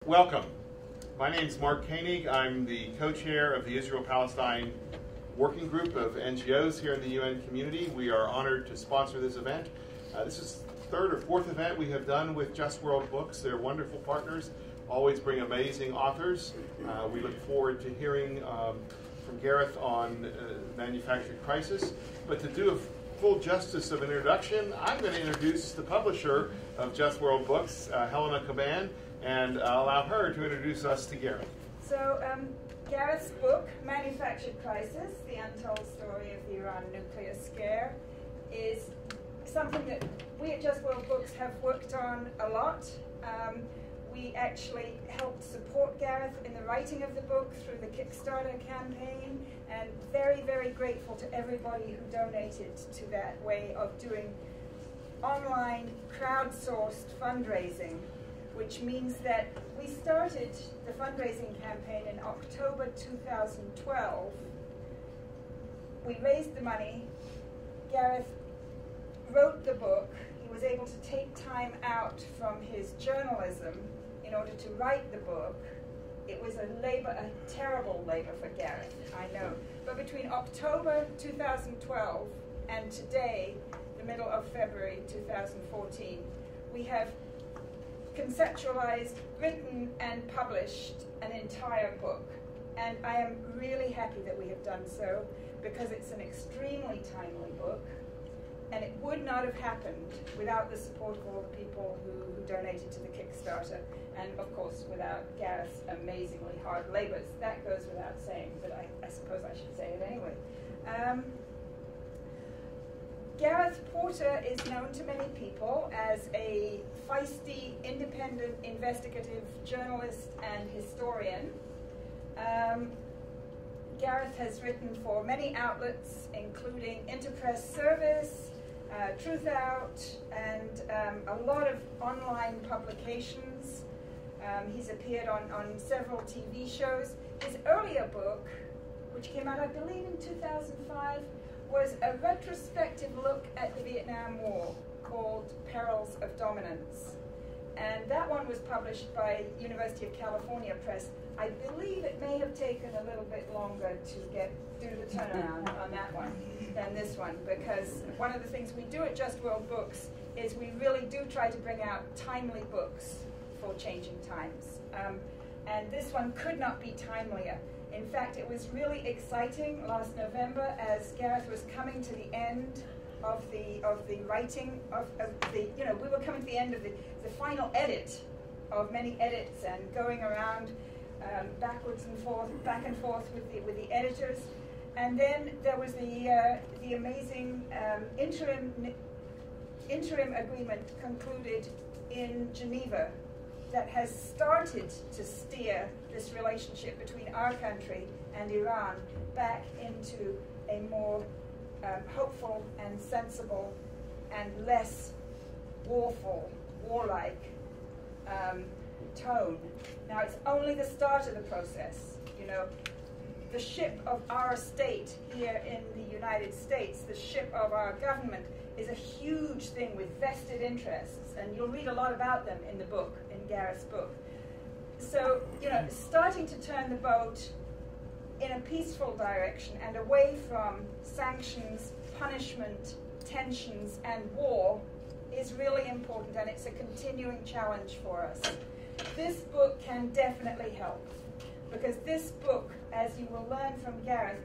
Welcome. My name is Mark Koenig. I'm the co-chair of the Israel-Palestine Working Group of NGOs here in the UN community. We are honored to sponsor this event. This is the third or fourth event we have done with Just World Books. They're wonderful partners, always bring amazing authors. We look forward to hearing from Gareth on manufactured crisis. But to do a full justice of an introduction, I'm going to introduce the publisher of Just World Books, Helena Cobban, and I'll allow her to introduce us to Gareth. So Gareth's book, Manufactured Crisis, The Untold Story of the Iran Nuclear Scare, is something that we at Just World Books have worked on a lot. We actually helped support Gareth in the writing of the book through the Kickstarter campaign, and very, very grateful to everybody who donated to that way of doing online crowdsourced fundraising, which means that we started the fundraising campaign in October 2012. We raised the money. Gareth wrote the book. He was able to take time out from his journalism in order to write the book. It was a terrible labor for Gareth, I know. But between October 2012 and today, the middle of February 2014, we have conceptualized, written, and published an entire book. And I am really happy that we have done so, because it's an extremely timely book, and it would not have happened without the support of all the people who donated to the Kickstarter, and of course without Gareth's amazingly hard labors. That goes without saying, but I suppose I should say it anyway. Gareth Porter is known to many people as a feisty, independent, investigative journalist and historian. Gareth has written for many outlets, including Interpress Service, Truth Out, and a lot of online publications. He's appeared on several TV shows. His earlier book, which came out, I believe, in 2005, was a retrospective look at the Vietnam War called Perils of Dominance. And that one was published by University of California Press. I believe it may have taken a little bit longer to get through the turnaround on that one than this one, because one of the things we do at Just World Books is we really do try to bring out timely books for changing times. And this one could not be timelier. In fact, it was really exciting last November as Gareth was coming to the end of the writing of the, we were coming to the end of the final edit of many edits, and going around backwards and forth, back and forth with the editors. And then there was the amazing interim agreement concluded in Geneva that has started to steer this relationship between our country and Iran back into a more hopeful and sensible and less warlike tone. Now, it's only the start of the process. The ship of our state here in the United States, the ship of our government, is a huge thing with vested interests, and you'll read a lot about them in the book, in Gareth's book. So, starting to turn the boat in a peaceful direction and away from sanctions, punishment, tensions, and war is really important, and it's a continuing challenge for us. This book can definitely help, because this book, as you will learn from Gareth,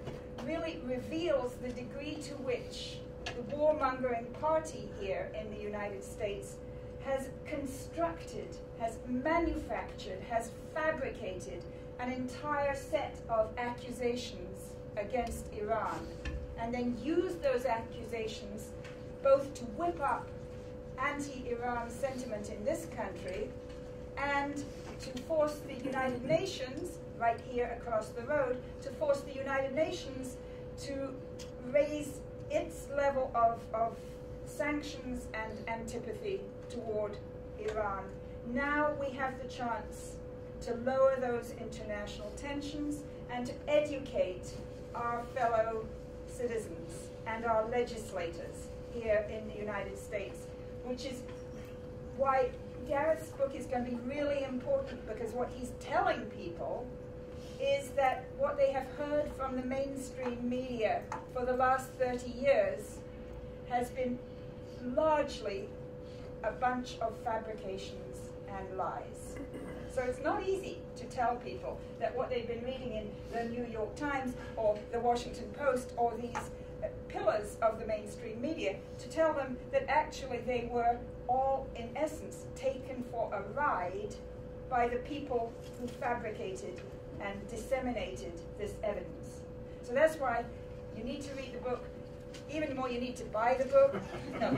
really reveals the degree to which the warmongering party here in the United States has constructed, has manufactured, has fabricated an entire set of accusations against Iran, and then used those accusations both to whip up anti-Iran sentiment in this country and to force the United Nations, right here across the road, to force the United Nations to raise its level of sanctions and antipathy toward Iran. Now we have the chance to lower those international tensions and to educate our fellow citizens and our legislators here in the United States, which is why Gareth's book is going to be really important because what he's telling people is that what they have heard from the mainstream media for the last 30 years has been largely a bunch of fabrications and lies. So it's not easy to tell people that what they've been reading in the New York Times or the Washington Post or these pillars of the mainstream media, to tell them that actually they were all, in essence, taken for a ride by the people who fabricated and disseminated this evidence. So that's why you need to read the book. Even more, you need to buy the book. No.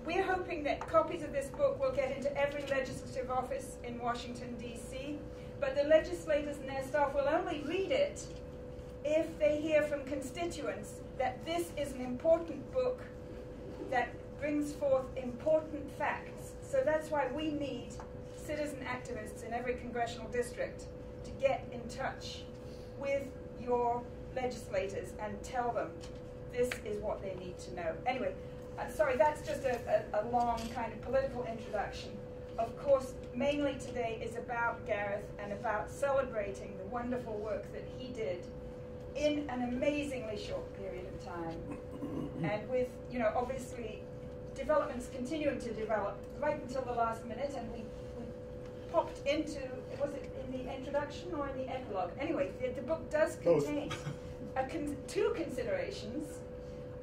We're hoping that copies of this book will get into every legislative office in Washington, D.C., but the legislators and their staff will only read it if they hear from constituents that this is an important book that brings forth important facts. So that's why we need citizen activists in every congressional district to get in touch with your legislators and tell them this is what they need to know. Anyway, sorry, that's just a long kind of political introduction. Of course, mainly today is about Gareth and about celebrating the wonderful work that he did in an amazingly short period of time. And with, obviously developments continuing to develop right until the last minute, and we popped into, was it in the introduction or in the epilogue? Anyway, the book does contain two considerations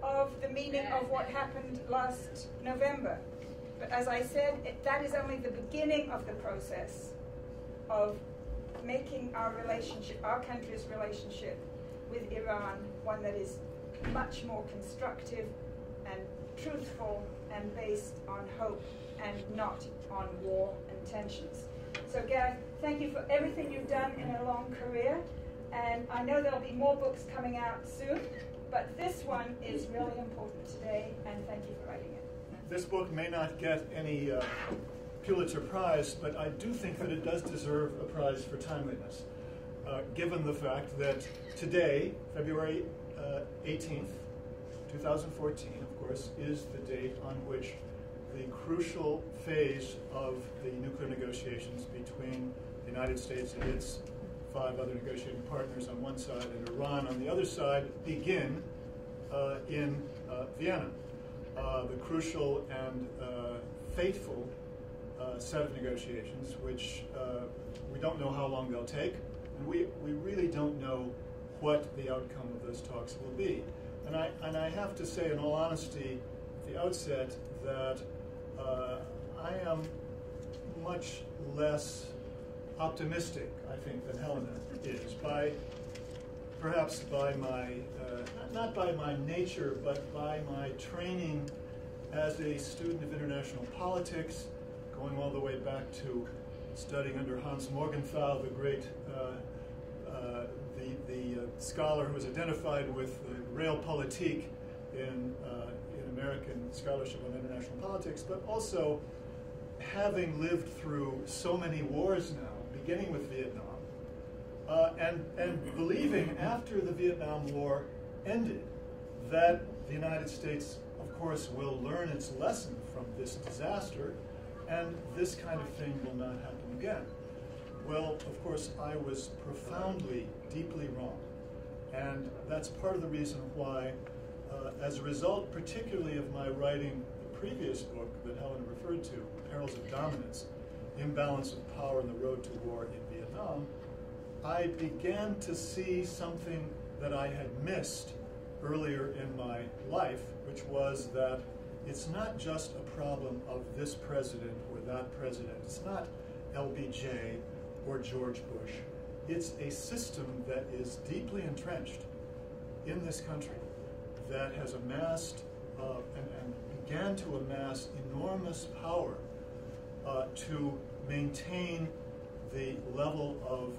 of the meaning of what happened last November. But as I said, that is only the beginning of the process of making our relationship, our country's relationship with Iran, one that is much more constructive and truthful and based on hope and not on war and tensions. So Gareth, thank you for everything you've done in a long career, and I know there'll be more books coming out soon, but this one is really important today, and thank you for writing it. This book may not get any Pulitzer Prize, but I do think that it does deserve a prize for timeliness, given the fact that today, February 18th, 2014, of course, is the date on which the crucial phase of the nuclear negotiations between the United States and its 5 other negotiating partners on one side and Iran on the other side begin in Vienna. The crucial and fateful set of negotiations, which we don't know how long they'll take, and we really don't know what the outcome of those talks will be. And I have to say, in all honesty, at the outset, that I am much less optimistic, I think, than Helena is, perhaps by my, not by my nature, but by my training as a student of international politics, going all the way back to studying under Hans Morgenthau, the great the scholar who was identified with the Realpolitik in American scholarship on international politics, but also having lived through so many wars now, beginning with Vietnam, and believing after the Vietnam War ended that the United States, of course, will learn its lesson from this disaster, and this kind of thing will not happen again. Well, of course, I was profoundly, deeply wrong. And that's part of the reason why, as a result, particularly of my writing the previous book that Helena referred to, Perils of Dominance, Imbalance of Power and the Road to War in Vietnam, I began to see something that I had missed earlier in my life, which was that it's not just a problem of this president or that president. It's not LBJ or George Bush. It's a system that is deeply entrenched in this country that has amassed and began to amass enormous power to maintain the level of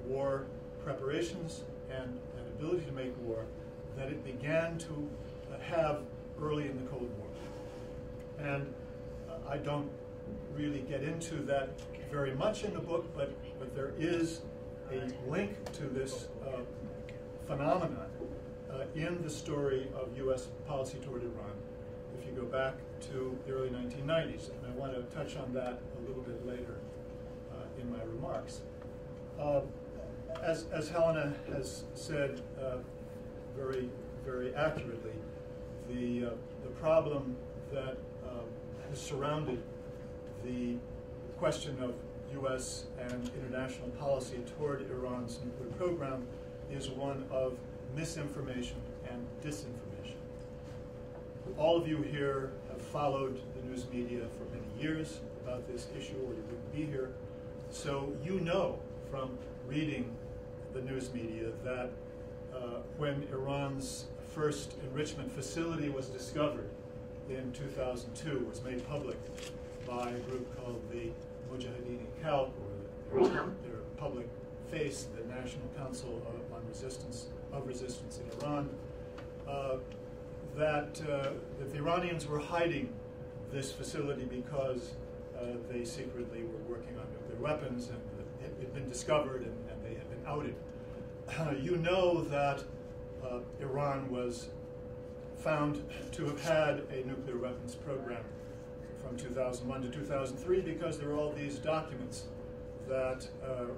war preparations and ability to make war that it began to have early in the Cold War. And I don't really get into that very much in the book, but there is a link to this phenomenon in the story of U.S. policy toward Iran. If you go back to the early 1990s, and I want to touch on that a little bit later in my remarks. As Helena has said very, very accurately, the problem that has surrounded the question of U.S. and international policy toward Iran's nuclear program is one of misinformation and disinformation. All of you here have followed the news media for many years about this issue, or you wouldn't be here. So you know from reading the news media that when Iran's first enrichment facility was discovered in 2002, was made public by a group called the Mujahideen Khalq, or their public face, the National Council on Resistance in Iran, that the Iranians were hiding this facility because they secretly were working on nuclear weapons, and it had been discovered, and they had been outed. You know that Iran was found to have had a nuclear weapons program from 2001 to 2003 because there were all these documents that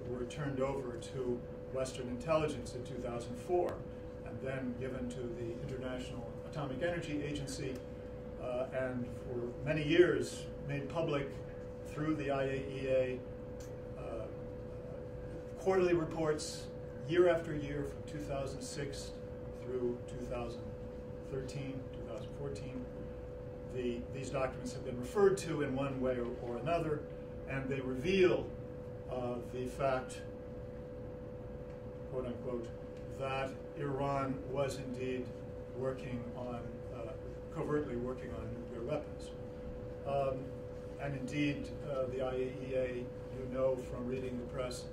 were turned over to Western intelligence in 2004 and then given to the International Atomic Energy Agency and for many years made public through the IAEA quarterly reports year after year from 2006 through 2013, 2014. These documents have been referred to in one way or another, and they reveal the fact, quote unquote, that Iran was indeed working on, covertly working on nuclear weapons. And indeed, the IAEA, you know from reading the press,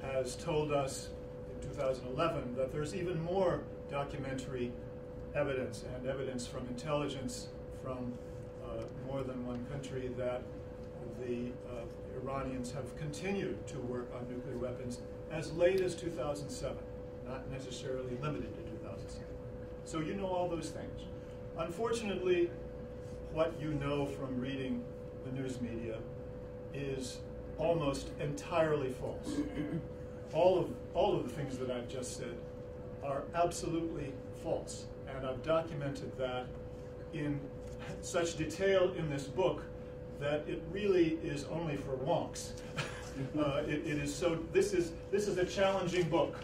has told us in 2011 that there's even more documentary evidence and evidence from intelligence from more than one country that the Iranians have continued to work on nuclear weapons as late as 2007, not necessarily limited to 2007. So you know all those things. Unfortunately, what you know from reading the news media is almost entirely false. All of the things that I've just said are absolutely false, and I've documented that in such detail in this book that it really is only for wonks. It is so. This is a challenging book.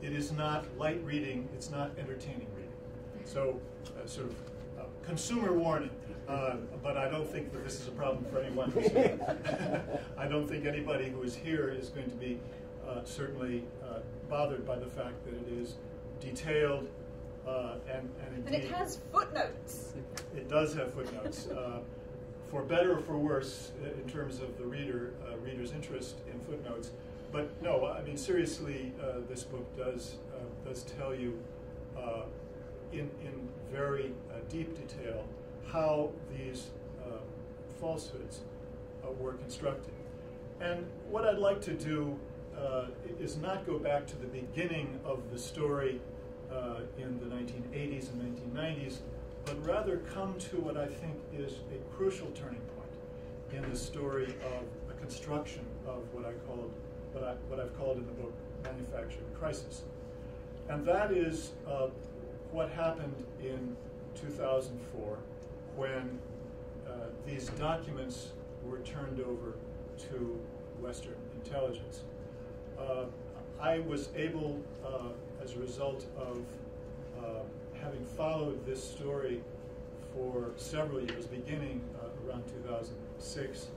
It is not light reading. It's not entertaining reading. So, sort of consumer warning. But I don't think that this is a problem for anyone who's here. I don't think anybody who is here is going to be certainly bothered by the fact that it is detailed and indeed, and it has footnotes. It does have footnotes, for better or for worse in terms of the reader's interest in footnotes. But no, I mean seriously, this book does tell you in very deep detail how these falsehoods were constructed. And what I'd like to do is not go back to the beginning of the story in the 1980s and 1990s, but rather come to what I think is a crucial turning point in the story of the construction of what I've called in the book manufacturing crisis. And that is what happened in 2004 when these documents were turned over to Western intelligence. I was able, as a result of having followed this story for several years, beginning around 2006,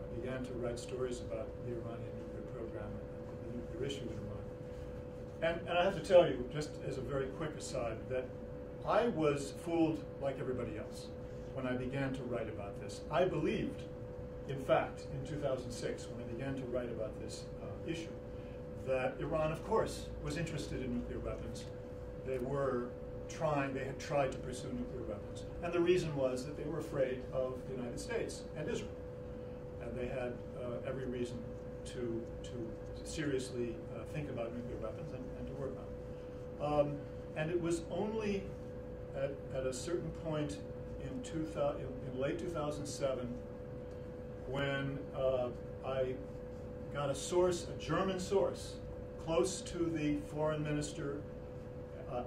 I began to write stories about the Iranian nuclear program and the nuclear issue in Iran. And I have to tell you, just as a very quick aside, that I was fooled like everybody else when I began to write about this. I believed, in fact, in 2006, when I began to write about this issue, that Iran, of course, was interested in nuclear weapons. They had tried to pursue nuclear weapons. And the reason was that they were afraid of the United States and Israel. And they had every reason to seriously think about nuclear weapons and to work on them. And it was only at a certain point in late 2007 when I got a source, a German source, close to the foreign minister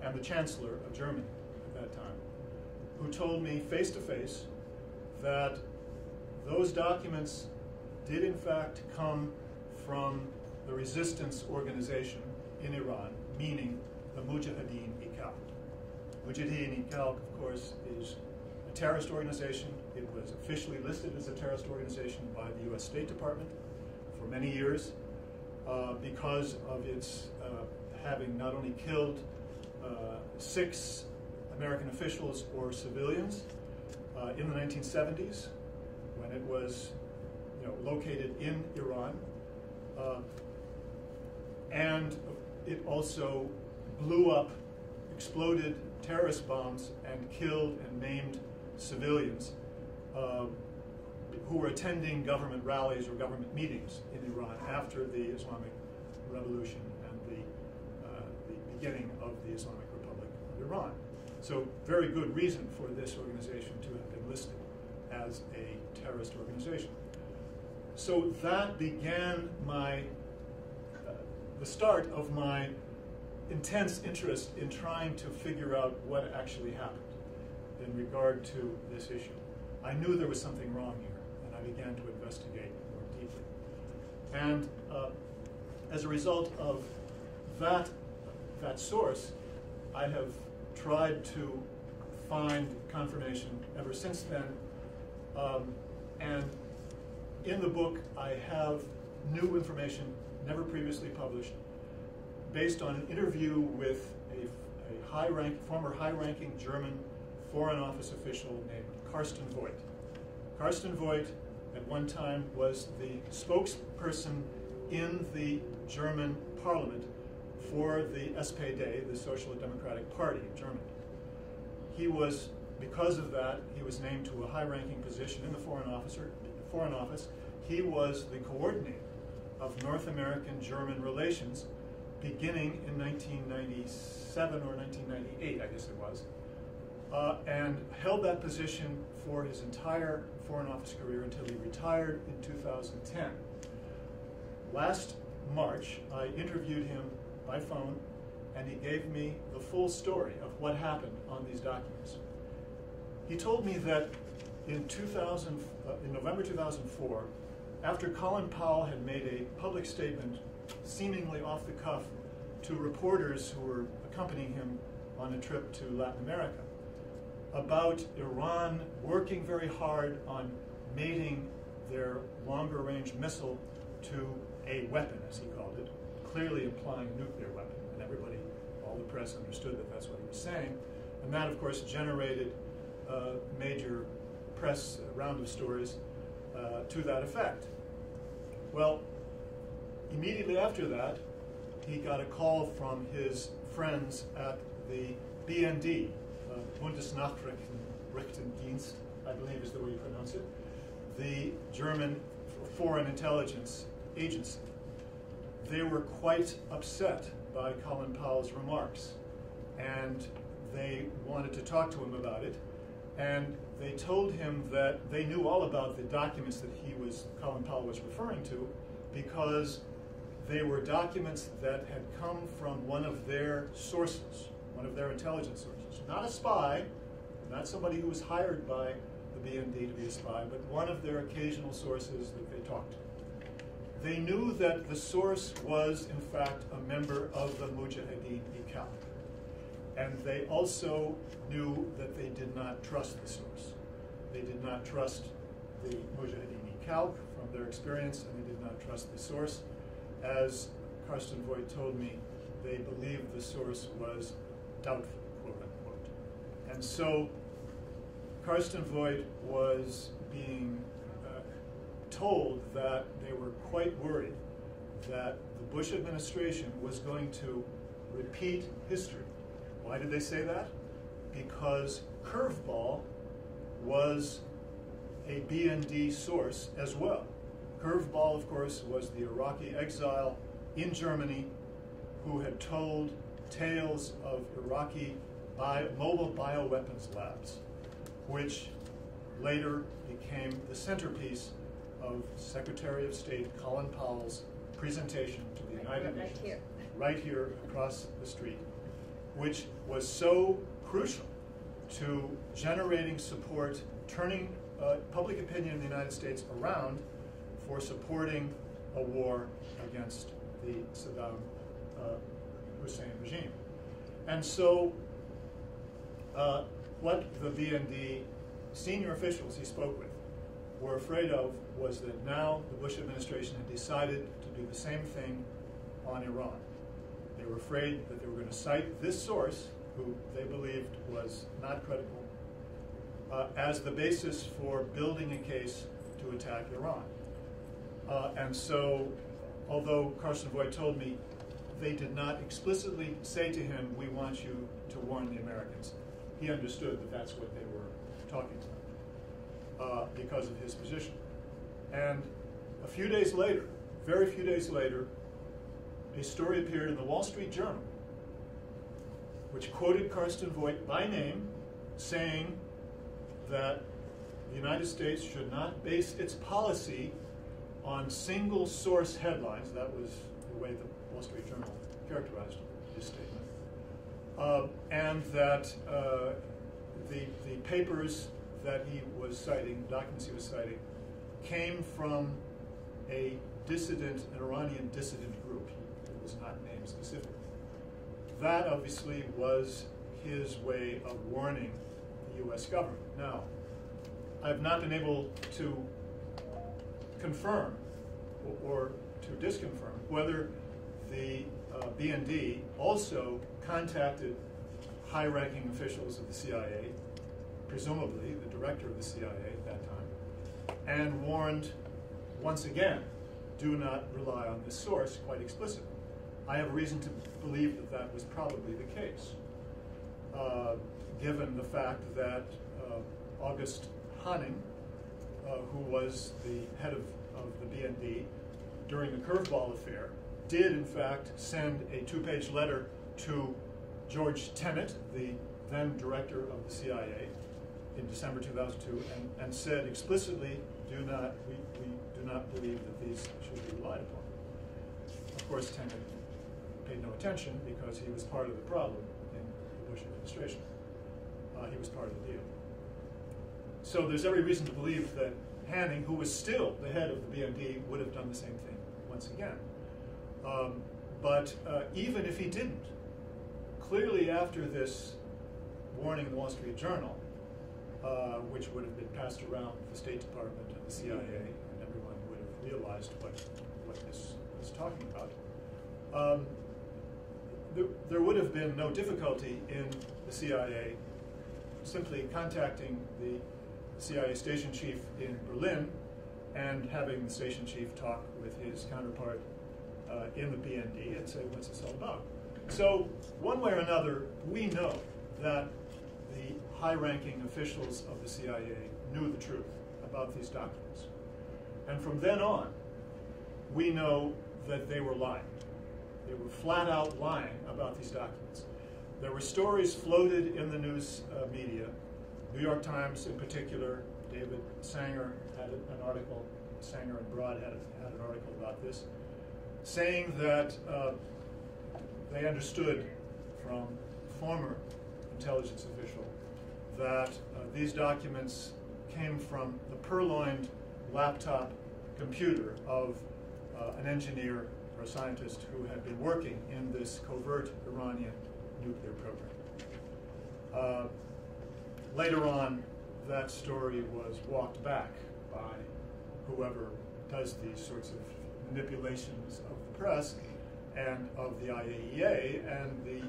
and the chancellor of Germany at that time, who told me face to face that those documents did in fact come from the resistance organization in Iran, meaning the Mujahideen-i-Khalq. Mujahideen-i-Khalq, of course, is a terrorist organization. It was officially listed as a terrorist organization by the US State Department for many years because of its having not only killed 6 American officials or civilians in the 1970s when it was located in Iran, and it also blew up, exploded terrorist bombs and killed and maimed civilians who were attending government rallies or government meetings in Iran after the Islamic Revolution and the beginning of the Islamic Republic of Iran. So very good reason for this organization to have been listed as a terrorist organization. So that began the start of my intense interest in trying to figure out what actually happened in regard to this issue. I knew there was something wrong here, and I began to investigate more deeply. And as a result of that source, I have tried to find confirmation ever since then. And in the book, I have new information never previously published, based on an interview with a former high-ranking German Foreign Office official named Carsten Voigt. Carsten Voigt, at one time, was the spokesperson in the German parliament for the SPD, the Social Democratic Party of Germany. Because of that, he was named to a high-ranking position in the Foreign Office. He was the coordinator of North American-German relations beginning in 1997 or 1998, I guess it was, and held that position for his entire Foreign Office career until he retired in 2010. Last March, I interviewed him by phone, and he gave me the full story of what happened on these documents. He told me that in November 2004, after Colin Powell had made a public statement, seemingly off the cuff, to reporters who were accompanying him on a trip to Latin America, about Iran working very hard on mating their longer-range missile to a weapon, as he called it, clearly implying a nuclear weapon. And everybody, all the press understood that that's what he was saying. And that, of course, generated a major press round of stories to that effect. Well, immediately after that, he got a call from his friends at the BND, Bundesnachrichtendienst, I believe is the way you pronounce it, the German Foreign Intelligence Agency. They were quite upset by Colin Powell's remarks, and they wanted to talk to him about it. And they told him that they knew all about the documents that Colin Powell was referring to, because they were documents that had come from one of their sources, one of their intelligence sources. Not a spy, not somebody who was hired by the BND to be a spy, but one of their occasional sources that they talked to. They knew that the source was, in fact, a member of the Mujahideen-i-Khalq. And they also knew that they did not trust the source. They did not trust the Mujahideen-i-Khalq from their experience, and they did not trust the source. As Carsten Voigt told me, they believed the source was doubtful, quote unquote. And so Carsten Voigt was being told that they were quite worried that the Bush administration was going to repeat history. Why did they say that? Because Curveball was a BND source as well. Curveball, of course, was the Iraqi exile in Germany who had told tales of Iraqi mobile bioweapons labs which later became the centerpiece of Secretary of State Colin Powell's presentation to the United Nations, right here across the street, which was so crucial to generating support, turning public opinion in the United States around for supporting a war against the Saddam Hussein regime. And so what the BND senior officials he spoke with were afraid of was that now the Bush administration had decided to do the same thing on Iran. They were afraid that they were going to cite this source, who they believed was not credible, as the basis for building a case to attack Iran. And so, although Carson Voigt told me they did not explicitly say to him, "We want you to warn the Americans," he understood that that's what they were talking about because of his position. And a few days later, very few days later, a story appeared in the Wall Street Journal which quoted Carson Voigt by name, saying that the United States should not base its policy on single source headlines. That was the way the Wall Street Journal characterized his statement. And that the papers that he was citing, documents he was citing, came from an Iranian dissident group. He was not named specifically. That obviously was his way of warning the U.S. government. Now, I've not been able to confirm or to disconfirm whether the BND also contacted high-ranking officials of the CIA, presumably the director of the CIA at that time, and warned, once again, do not rely on this source quite explicitly. I have reason to believe that that was probably the case, given the fact that August Hanning, who was the head of the BND during the Curveball affair, did in fact send a 2-page letter to George Tenet, the then director of the CIA, in December 2002, and said explicitly, we do not believe that these should be relied upon. Of course, Tenet paid no attention because he was part of the problem in the Bush administration. He was part of the deal. So there's every reason to believe that Hanning, who was still the head of the BND, would have done the same thing once again. But even if he didn't, clearly after this warning in the Wall Street Journal, which would have been passed around the State Department and the CIA, and everyone would have realized what this was talking about, there would have been no difficulty in the CIA simply contacting the CIA station chief in Berlin and having the station chief talk with his counterpart in the BND and say, what's this all about? So one way or another, we know that the high-ranking officials of the CIA knew the truth about these documents. And from then on, we know that they were lying. They were flat out lying about these documents. There were stories floated in the news media. New York Times in particular, David Sanger had an article, Sanger and Broad had an article about this, saying that they understood from former intelligence official that these documents came from the purloined laptop computer of an engineer or a scientist who had been working in this covert Iranian nuclear program. Later on, that story was walked back by whoever does these sorts of manipulations of the press and of the IAEA, and the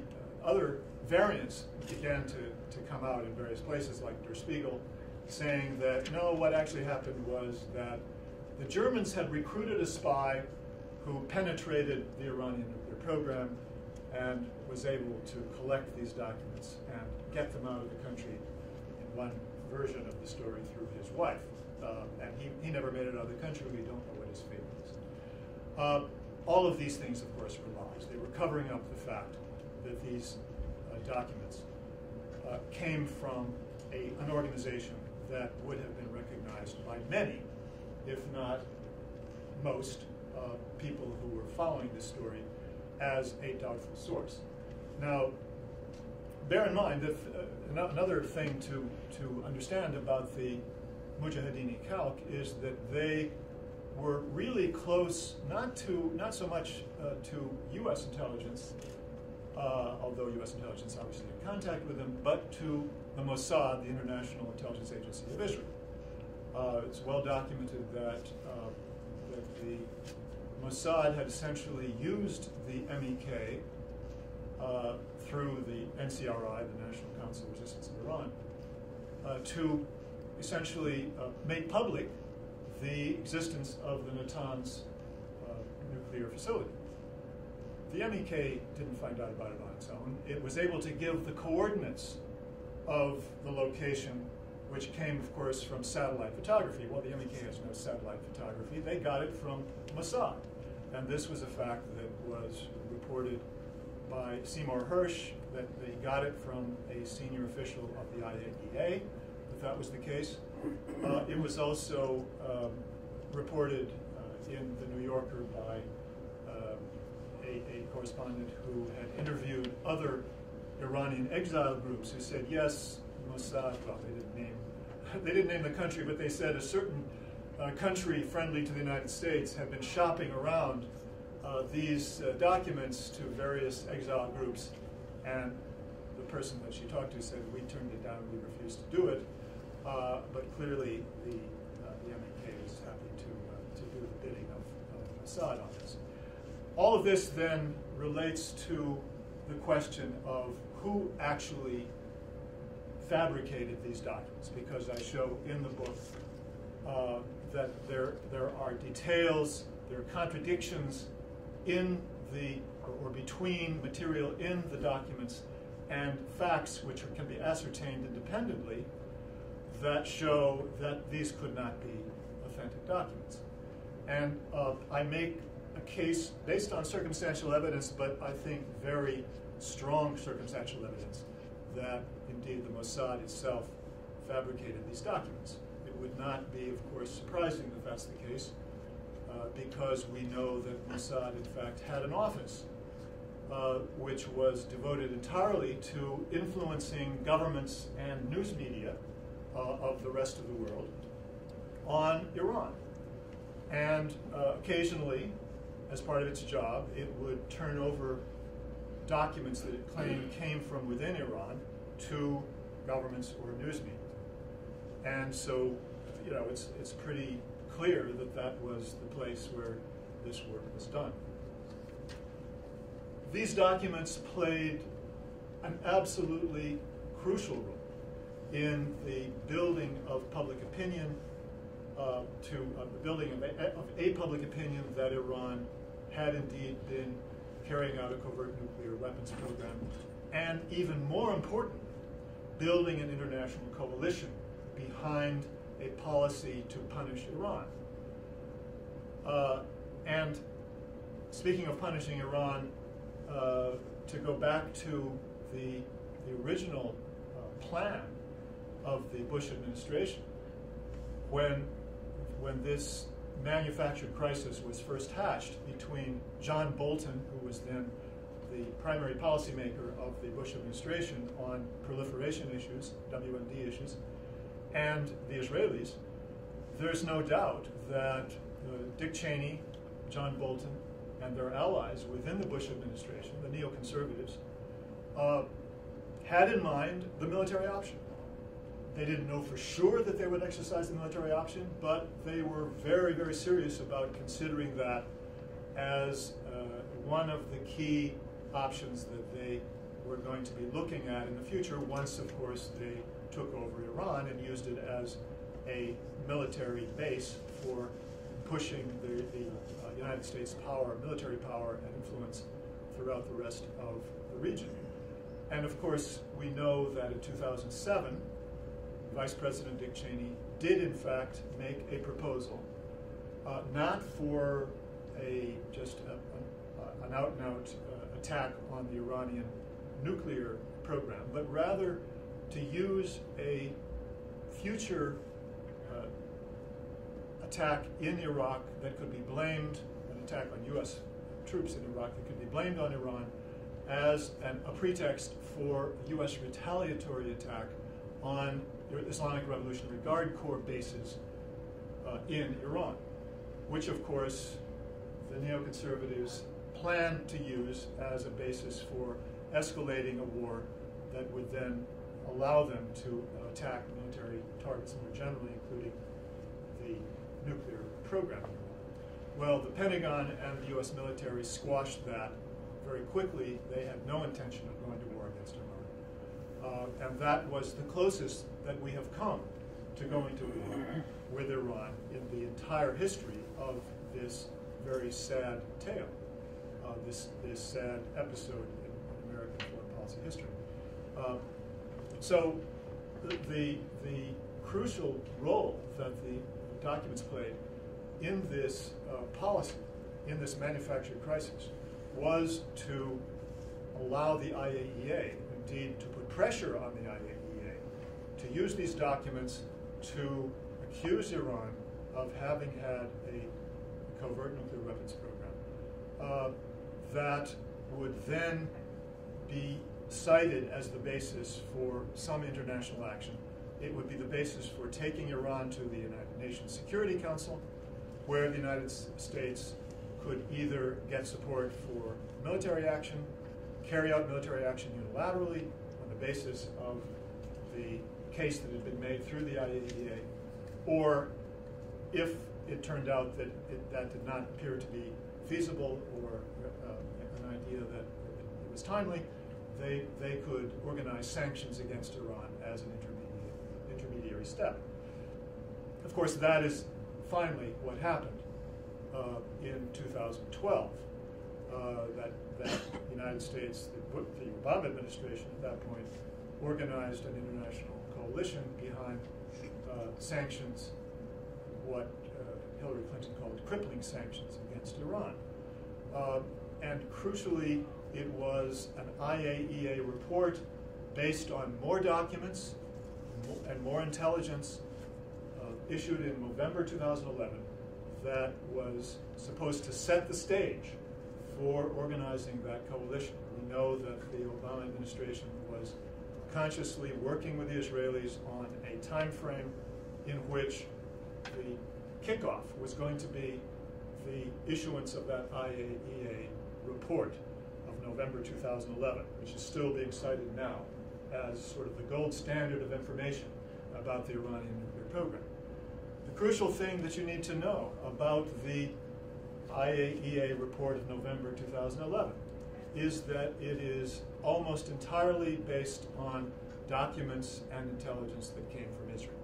other variants began to come out in various places, like Der Spiegel, saying that, no, what actually happened was that the Germans had recruited a spy who penetrated the Iranian nuclear program and was able to collect these documents and get them out of the country, in one version of the story, through his wife. And he never made it out of the country. We don't know what his fate was. All of these things, of course, were lies. They were covering up the fact that these documents came from an organization that would have been recognized by many, if not most, people who were following this story as a doubtful source. Now, bear in mind that another thing to understand about the Mujahideen Khalq is that they were really close, not so much to U.S. intelligence, although U.S. intelligence obviously had contact with them, but to the Mossad, the International Intelligence Agency of Israel. It's well documented that the Mossad had essentially used the MEK through the NCRI, the National Council of Resistance of Iran, to essentially make public the existence of the Natanz nuclear facility. The MEK didn't find out about it on its own. It was able to give the coordinates of the location, which came, of course, from satellite photography. Well, the MEK has no satellite photography. They got it from Mossad. And this was a fact that was reported by Seymour Hersh, that they got it from a senior official of the IAEA, that was the case. It was also reported in the New Yorker by a correspondent who had interviewed other Iranian exile groups who said, yes, Mossad, well, they didn't name the country, but they said a certain country friendly to the United States had been shopping around these documents to various exile groups, and the person that she talked to said, we turned it down, we refused to do it, but clearly the MEK was happy to do the bidding of Mossad on this. All of this then relates to the question of who actually fabricated these documents, because I show in the book that there are details, there are contradictions in or between material in the documents and facts which can be ascertained independently that show that these could not be authentic documents. And I make a case based on circumstantial evidence, but I think very strong circumstantial evidence that indeed the Mossad itself fabricated these documents. It would not be, of course, surprising that that's the case, because we know that Mossad, in fact, had an office which was devoted entirely to influencing governments and news media of the rest of the world on Iran. And occasionally, as part of its job, it would turn over documents that it claimed came from within Iran to governments or news media. And so, you know, it's pretty clear that that was the place where this work was done. These documents played an absolutely crucial role in the building of public opinion, the building of a public opinion that Iran had indeed been carrying out a covert nuclear weapons program, and even more important, building an international coalition behind a policy to punish Iran. And speaking of punishing Iran, to go back to the original plan of the Bush administration, when this manufactured crisis was first hatched between John Bolton, who was then the primary policymaker of the Bush administration on proliferation issues, WMD issues, and the Israelis, there's no doubt that Dick Cheney, John Bolton, and their allies within the Bush administration, the neoconservatives, had in mind the military option. They didn't know for sure that they would exercise the military option, but they were very, very serious about considering that as one of the key options that they were going to be looking at in the future once, of course, they took over Iran and used it as a military base for pushing the United States power, military power, and influence throughout the rest of the region. And of course, we know that in 2007, Vice President Dick Cheney did in fact make a proposal, not for just an out-and-out attack on the Iranian nuclear program, but rather to use a future attack in Iraq that could be blamed, an attack on U.S. troops in Iraq that could be blamed on Iran as a pretext for a U.S. retaliatory attack on Islamic Revolutionary Guard Corps bases in Iran, which of course the neoconservatives plan to use as a basis for escalating a war that would then allow them to attack military targets more generally, including the nuclear program. Well, the Pentagon and the U.S. military squashed that very quickly. They had no intention of going to war against Iran. And that was the closest that we have come to going to war with Iran in the entire history of this very sad tale, this sad episode in American foreign policy history. So the crucial role that the documents played in this policy, in this manufactured crisis, was to allow the IAEA, indeed to put pressure on the IAEA, to use these documents to accuse Iran of having had a covert nuclear weapons program that would then be cited as the basis for some international action. It would be the basis for taking Iran to the United Nations Security Council, where the United States could either get support for military action, carry out military action unilaterally on the basis of the case that had been made through the IAEA, or if it turned out that that did not appear to be feasible or an idea that it was timely, they could organize sanctions against Iran as an intermediary step. Of course, that is finally what happened in 2012. That the United States, the Obama administration at that point, organized an international coalition behind sanctions, what Hillary Clinton called crippling sanctions against Iran. And crucially, it was an IAEA report based on more documents and more intelligence issued in November 2011 that was supposed to set the stage for organizing that coalition. We know that the Obama administration was consciously working with the Israelis on a time frame in which the kickoff was going to be the issuance of that IAEA report of November 2011, which is still being cited now as sort of the gold standard of information about the Iranian nuclear program. The crucial thing that you need to know about the IAEA report of November 2011 is that it is almost entirely based on documents and intelligence that came from Israel.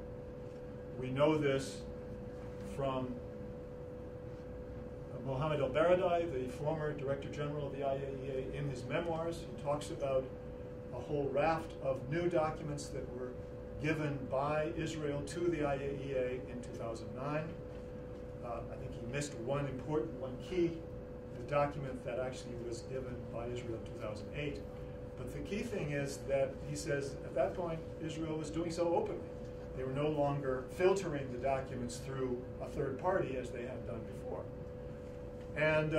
We know this from Mohammed al-Baradei, the former Director General of the IAEA. In his memoirs, he talks about a whole raft of new documents that were given by Israel to the IAEA in 2009. I think he missed one key document that actually was given by Israel in 2008. But the key thing is that he says at that point, Israel was doing so openly. They were no longer filtering the documents through a third party as they had done before. And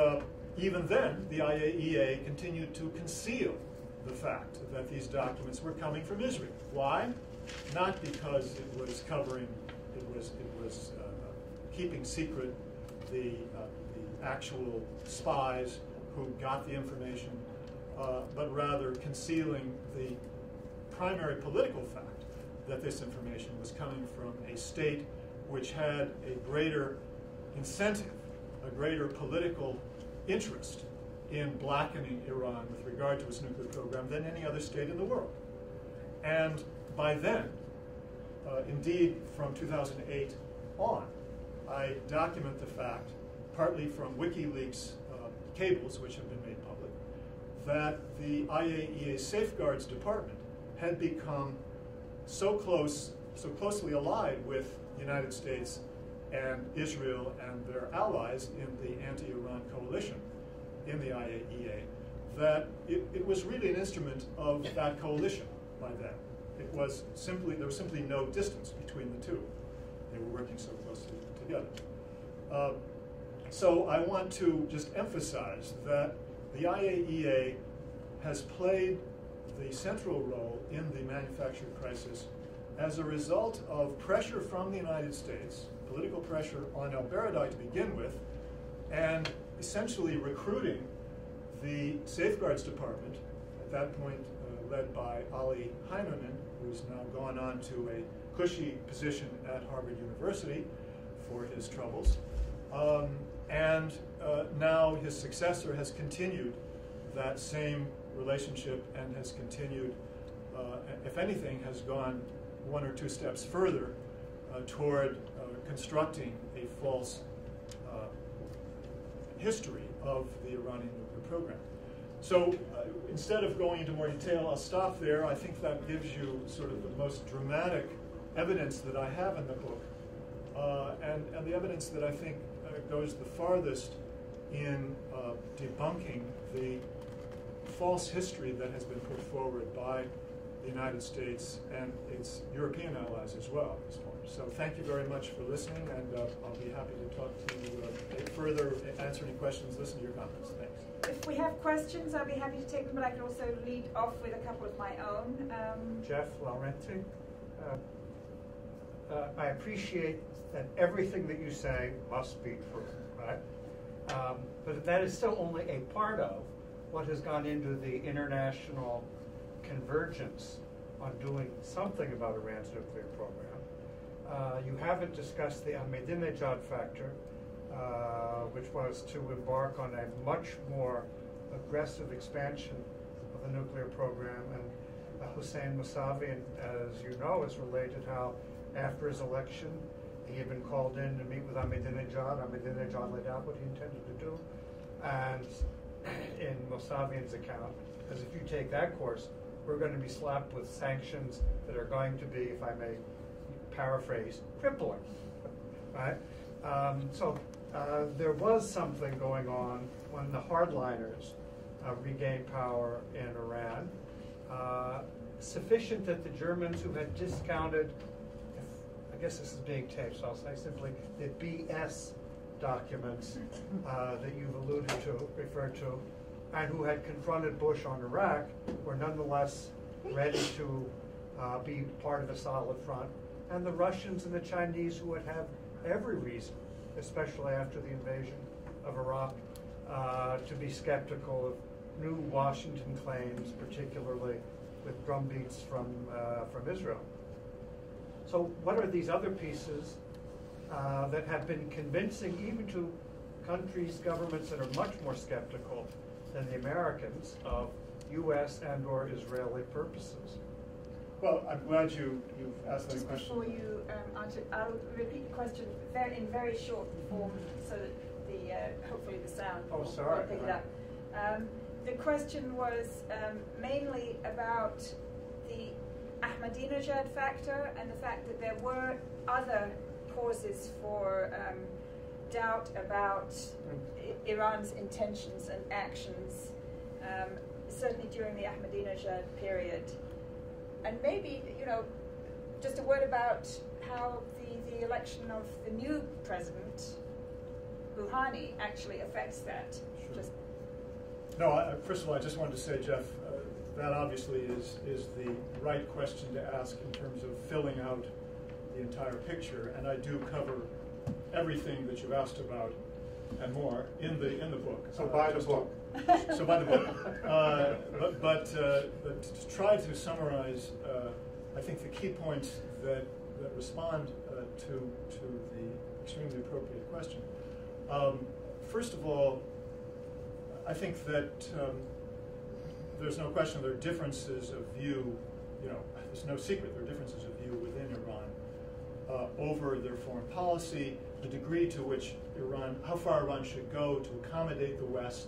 even then, the IAEA continued to conceal the fact that these documents were coming from Israel. Why? Not because it was covering, it was keeping secret the actual spies who got the information, but rather concealing the primary political fact that this information was coming from a state which had a greater incentive, a greater political interest in blackening Iran with regard to its nuclear program than any other state in the world. And by then, indeed from 2008 on, I document the fact, partly from WikiLeaks cables, which have been made public, that the IAEA Safeguards Department had become so closely allied with the United States and Israel and their allies in the anti-Iran coalition in the IAEA that it was really an instrument of that coalition by then. there was simply no distance between the two. They were working so closely together. So I want to just emphasize that the IAEA has played the central role in the manufacturing crisis as a result of pressure from the United States, political pressure on al-Baradei to begin with, and essentially recruiting the Safeguards Department, at that point led by Ali Heimermann, who's now gone on to a cushy position at Harvard University for his troubles. And now his successor has continued that same relationship and has continued, if anything, has gone one or two steps further toward constructing a false history of the Iranian nuclear program. So instead of going into more detail, I'll stop there. I think that gives you sort of the most dramatic evidence that I have in the book, and the evidence that I think goes the farthest in debunking the false history that has been put forward by the United States and its European allies as well at this point. So thank you very much for listening, and I'll be happy to talk to you further, answer any questions, listen to your comments. Thanks. If we have questions, I'll be happy to take them, but I can also lead off with a couple of my own. Jeff Laurenti. I appreciate that everything that you say must be true, right? But that is still only a part of what has gone into the international convergence on doing something about Iran's nuclear program. You haven't discussed the Ahmadinejad factor, which was to embark on a much more aggressive expansion of the nuclear program. And Hossein Mousavian, as you know, has related how after his election, he had been called in to meet with Ahmadinejad. Ahmadinejad laid out what he intended to do. And in Mousavian's account, because if you take that course, we're going to be slapped with sanctions that are going to be, if I may paraphrase, crippling. Right? So there was something going on when the hardliners regained power in Iran, sufficient that the Germans, who had discounted, I guess this is being taped, so I'll say simply the BS documents that you've referred to, and who had confronted Bush on Iraq, were nonetheless ready to be part of a solid front. And the Russians and the Chinese, who would have every reason, especially after the invasion of Iraq, to be skeptical of new Washington claims, particularly with drumbeats from Israel. So what are these other pieces that have been convincing even to countries, governments that are much more skeptical than the Americans of U.S. and or Israeli purposes? Well, I'm glad you've asked that Just question. before you answer, I'll repeat the question in very short form so that hopefully the sound will pick it up. The question was mainly about the Ahmadinejad factor and the fact that there were other causes for doubt about Iran's intentions and actions, certainly during the Ahmadinejad period. And maybe, just a word about how the election of the new president, Rouhani, actually affects that. Sure. No, first of all, I just wanted to say, Jeff, that obviously is the right question to ask in terms of filling out the entire picture, and I do cover everything that you've asked about and more in the book. So buy the book. So buy the book. But to try to summarize, I think the key points that respond to the extremely appropriate question. First of all, I think that there's no question there are differences of view. There's no secret there are differences of view within Iran over their foreign policy, the degree to which how far Iran should go to accommodate the West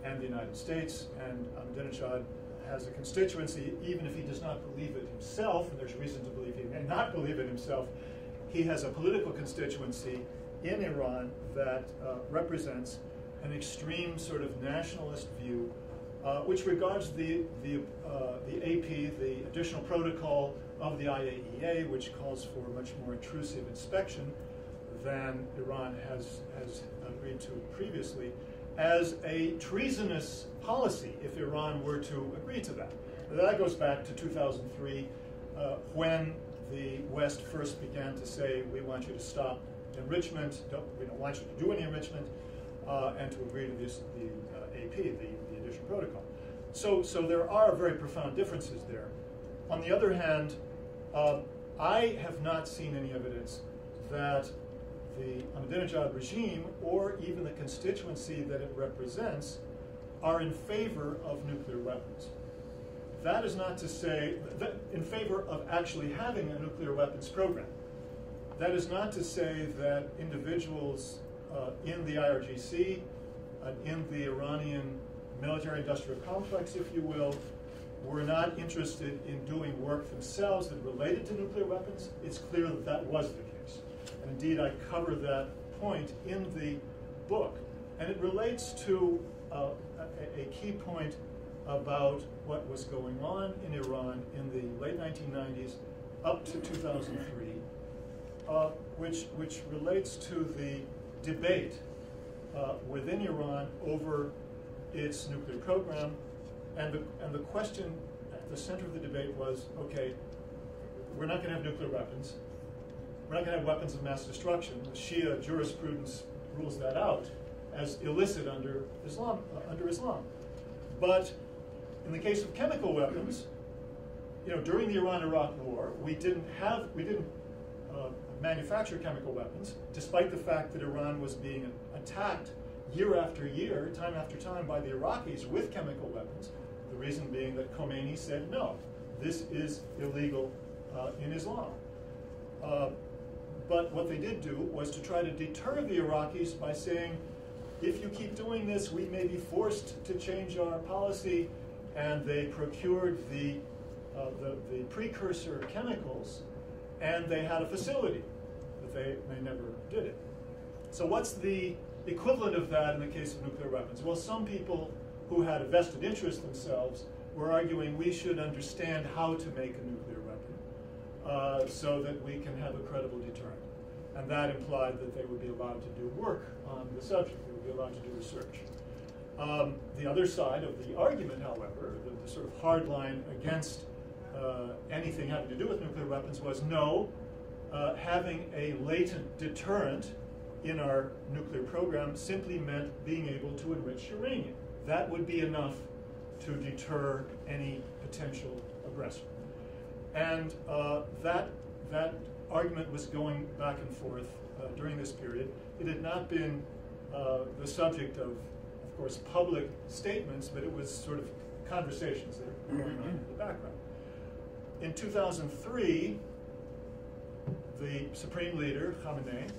and the United States. And Ahmadinejad has a constituency, even if he does not believe it himself, and there's reason to believe he may not believe it himself, he has a political constituency in Iran that represents an extreme sort of nationalist view which regards the AP, the additional protocol of the IAEA, which calls for much more intrusive inspection than Iran has agreed to previously, as a treasonous policy if Iran were to agree to that. That goes back to 2003, when the West first began to say, we want you to stop enrichment, we don't want you to do any enrichment, and to agree to this, the AP, the additional protocol. So there are very profound differences there. On the other hand, I have not seen any evidence that the Ahmadinejad regime, or even the constituency that it represents, are in favor of nuclear weapons. That is not to say that in favor of actually having a nuclear weapons program. That is not to say that individuals in the IRGC, in the Iranian military-industrial complex, if you will, were not interested in doing work themselves that related to nuclear weapons. It's clear that that was the case. And indeed, I cover that point in the book. And it relates to a key point about what was going on in Iran in the late 1990s up to 2003, which relates to the debate within Iran over its nuclear program. And the question at the center of the debate was, okay, we're not going to have nuclear weapons. We're not going to have weapons of mass destruction. The Shia jurisprudence rules that out as illicit under Islam. But in the case of chemical weapons, during the Iran-Iraq War, we didn't manufacture chemical weapons, despite the fact that Iran was being attacked year after year, time after time, by the Iraqis with chemical weapons. The reason being that Khomeini said, no, this is illegal in Islam. But what they did do was to try to deter the Iraqis by saying, if you keep doing this, we may be forced to change our policy. And they procured the precursor chemicals, and they had a facility, but they never did it. So what's the equivalent of that in the case of nuclear weapons? Well, some people who had a vested interest themselves were arguing we should understand how to make a nuclear weapon so that we can have a credible deterrent. And that implied that they would be allowed to do work on the subject. They would be allowed to do research. The other side of the argument, however, the sort of hard line against anything having to do with nuclear weapons was no, having a latent deterrent in our nuclear program simply meant being able to enrich uranium. That would be enough to deter any potential aggressor. And that argument was going back and forth during this period. It had not been the subject of course, public statements, but it was sort of conversations that were going on in the background. In 2003, the Supreme Leader, Khamenei,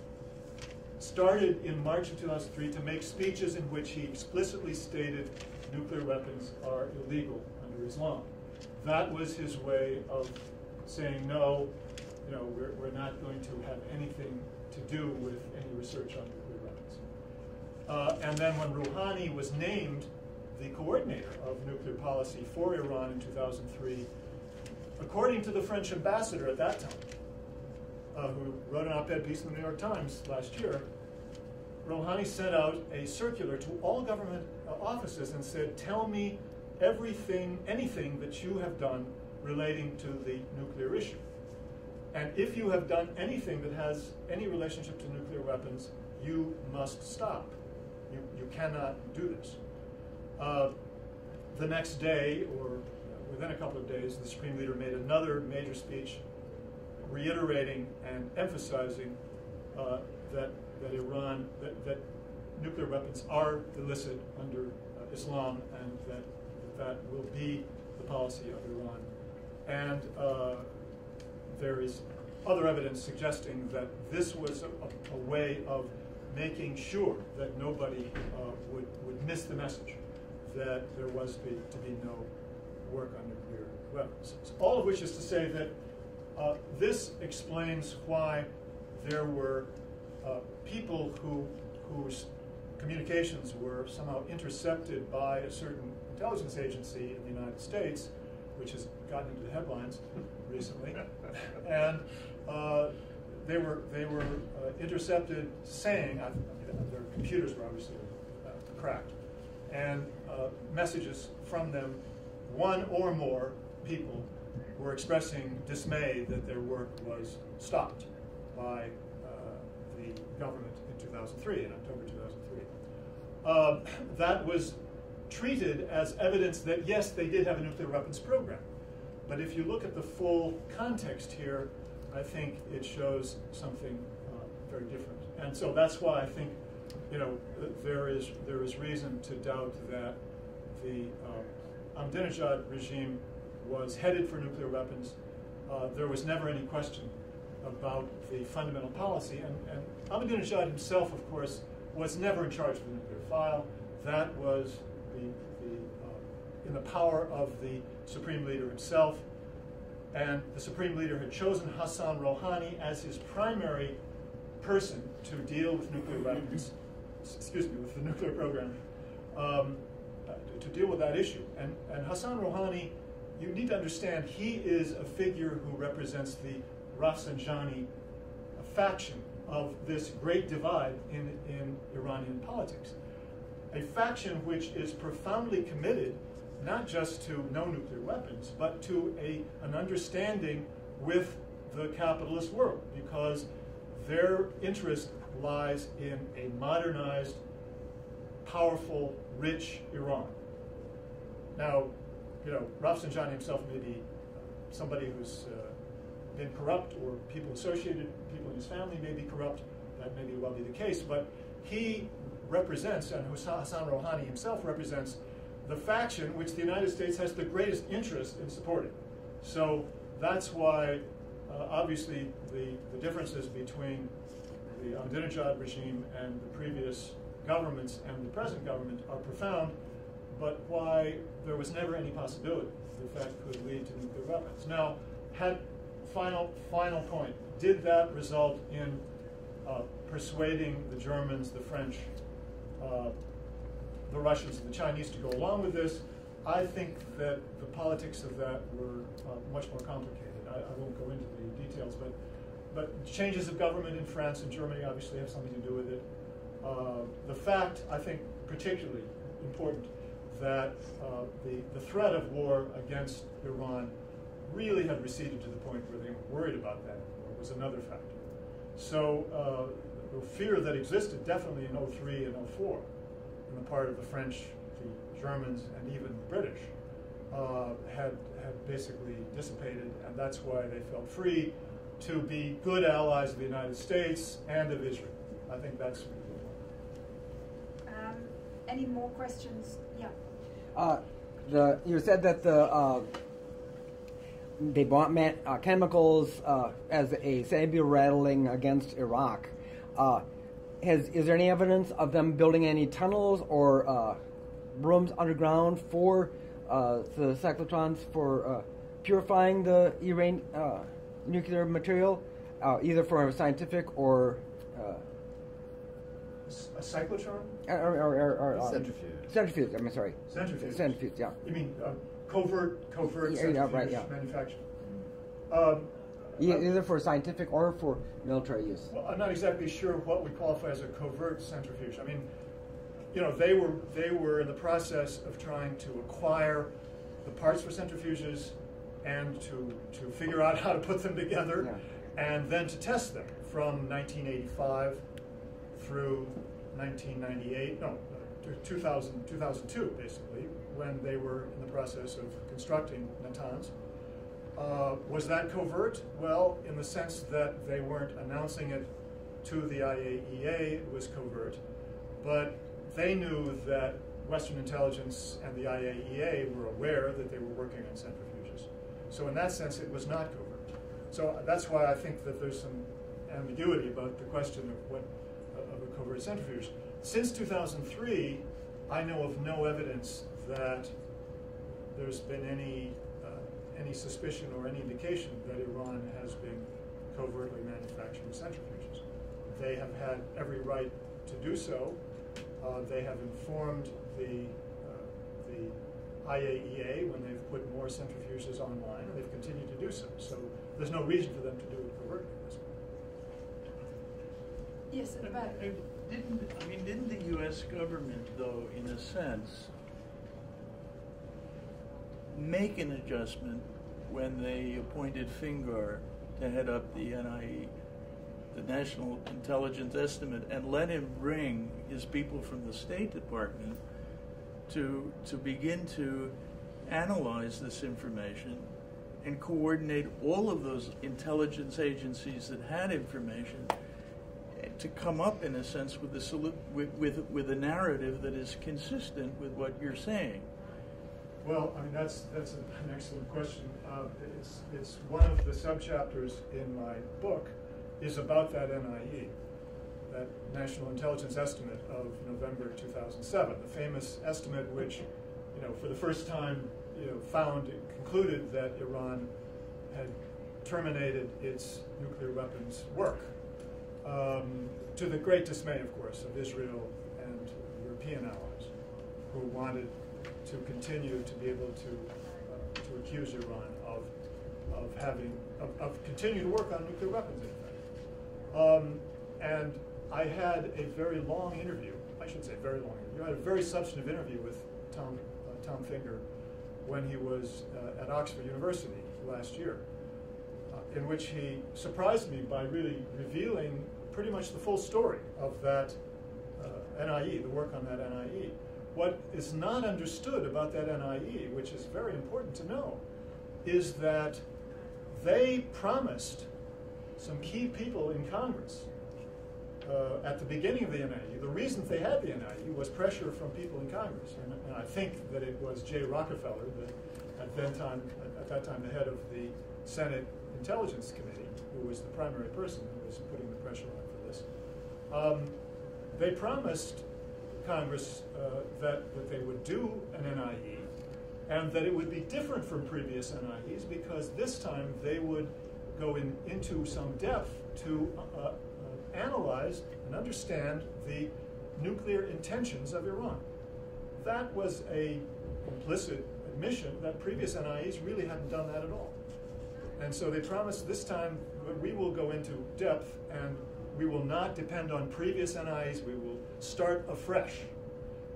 started in March of 2003 to make speeches in which he explicitly stated nuclear weapons are illegal under Islam. That was his way of saying, no, we're not going to have anything to do with any research on nuclear weapons. And then when Rouhani was named the coordinator of nuclear policy for Iran in 2003, according to the French ambassador at that time, who wrote an op-ed piece in the New York Times last year, Rouhani sent out a circular to all government offices and said, tell me anything that you have done relating to the nuclear issue. And if you have done anything that has any relationship to nuclear weapons, you must stop. You cannot do this. The next day, or within a couple of days, the Supreme Leader made another major speech reiterating and emphasizing that nuclear weapons are illicit under Islam, and that will be the policy of Iran. And there is other evidence suggesting that this was a way of making sure that nobody would miss the message that there was to be no work on nuclear weapons. So all of which is to say that this explains why there were people whose communications were somehow intercepted by a certain intelligence agency in the United States, which has gotten into the headlines recently, and they were intercepted saying, their computers were obviously cracked, and messages from them, one or more people were expressing dismay that their work was stopped by the government in 2003, in October 2003. That was treated as evidence that, yes, they did have a nuclear weapons program. But if you look at the full context here, I think it shows something very different. And so that's why I think, there is reason to doubt that the Ahmadinejad regime was headed for nuclear weapons. There was never any question about the fundamental policy. And Ahmadinejad himself, of course, was never in charge of the nuclear file. That was in the power of the Supreme Leader himself. And the Supreme Leader had chosen Hassan Rouhani as his primary person to deal with nuclear weapons, with the nuclear program, to deal with that issue. And Hassan Rouhani, you need to understand, he is a figure who represents the Rafsanjani faction of this great divide in Iranian politics. A faction which is profoundly committed not just to no nuclear weapons, but to an understanding with the capitalist world, because their interest lies in a modernized, powerful, rich Iran. Now, Rafsanjani himself may be somebody who's been corrupt, or people associated, people in his family may be corrupt. That may well be the case, but he represents, and Hassan Rouhani himself represents, the faction which the United States has the greatest interest in supporting. So that's why, obviously, the differences between the Ahmadinejad regime and the previous governments and the present government are profound, but why there was never any possibility that could lead to nuclear weapons. Now, final point, did that result in persuading the Germans, the French, the Russians, and the Chinese to go along with this? I think that the politics of that were much more complicated. I won't go into the details, but changes of government in France and Germany obviously have something to do with it. The fact, I think, particularly important, that the threat of war against Iran really had receded to the point where they were worried about that war was another factor. So the fear that existed definitely in 2003 and 2004 on the part of the French, the Germans, and even the British had basically dissipated, and that's why they felt free to be good allies of the United States and of Israel. I think that's any more questions? Yeah. You said that they bought chemicals as a saber rattling against Iraq. Is there any evidence of them building any tunnels or rooms underground for the cyclotrons for purifying the nuclear material, either for scientific or a cyclotron? Centrifuge. Centrifuge. I'm sorry. Centrifuge. Centrifuge. Yeah. You mean covert centrifuge manufacture? Either for scientific or for military use. Well, I'm not exactly sure what we qualify as a covert centrifuge. I mean, they were in the process of trying to acquire the parts for centrifuges and to figure out how to put them together, and then to test them from 1985 through 1998, 2002, basically, when they were in the process of constructing Natanz. Was that covert? Well, in the sense that they weren't announcing it to the IAEA, it was covert. But they knew that Western intelligence and the IAEA were aware that they were working on centrifuges. So in that sense, it was not covert. So that's why I think that there's some ambiguity about the question of a covert centrifuge. Since 2003, I know of no evidence that there's been any suspicion or any indication that Iran has been covertly manufacturing centrifuges. They have had every right to do so, They have informed the IAEA when they've put more centrifuges online, and they've continued to do so. So there's no reason for them to do it covertly at this point. Yes, at the back. Didn't the U.S. government, though, in a sense, make an adjustment when they appointed Fingar to head up the NIE, the National Intelligence Estimate, and let him bring his people from the State Department to begin to analyze this information and coordinate all of those intelligence agencies that had information to come up, in a sense, with a narrative that is consistent with what you're saying? Well, I mean, that's an excellent question. It's one of the subchapters in my book is about that NIE, that National Intelligence Estimate of November 2007, the famous estimate which, for the first time, concluded that Iran had terminated its nuclear weapons work, to the great dismay, of course, of Israel and European allies, who wanted to continue to be able to accuse Iran of continue to work on nuclear weapons, in fact. And I had a very long interview. I should say very long interview. I had a very substantive interview with Tom Finger when he was at Oxford University last year, in which he surprised me by really revealing pretty much the full story of that NIE, the work on that NIE. What is not understood about that NIE, which is very important to know, is that they promised some key people in Congress at the beginning of the NIE. The reason they had the NIE was pressure from people in Congress, and I think that it was Jay Rockefeller, at that time the head of the Senate Intelligence Committee, who was the primary person who was putting the pressure on for this. They promised Congress that they would do an NIE, and that it would be different from previous NIEs because this time they would go into some depth to analyze and understand the nuclear intentions of Iran. That was a implicit admission that previous NIEs really hadn't done that at all. And so they promised this time that we will go into depth and we will not depend on previous NIEs. We will start afresh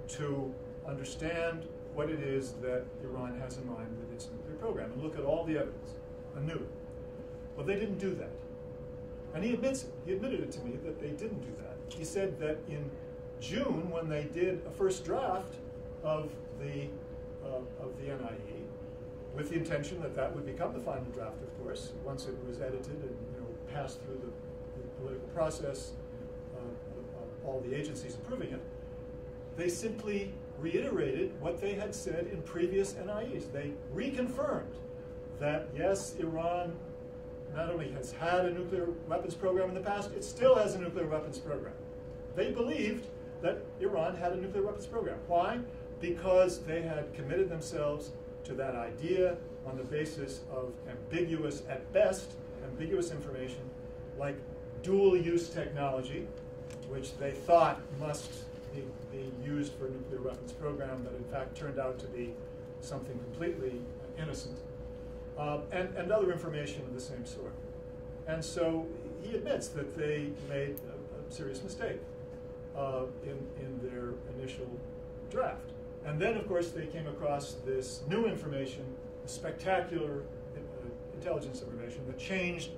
to understand what it is that Iran has in mind with its nuclear program and look at all the evidence anew. Well, they didn't do that. And he admits it. He admitted it to me that they didn't do that. He said that in June, when they did a first draft of the NIE, with the intention that that would become the final draft, of course, once it was edited and passed through the political process of all the agencies approving it, they simply reiterated what they had said in previous NIEs. They reconfirmed that, yes, Iran not only has had a nuclear weapons program in the past, it still has a nuclear weapons program. They believed that Iran had a nuclear weapons program. Why? Because they had committed themselves to that idea on the basis of ambiguous, at best, ambiguous information like dual-use technology, which they thought must be used for a nuclear weapons program, but in fact turned out to be something completely innocent, and other information of the same sort. And so he admits that they made a serious mistake in their initial draft. And then, of course, they came across this new information, spectacular intelligence information that changed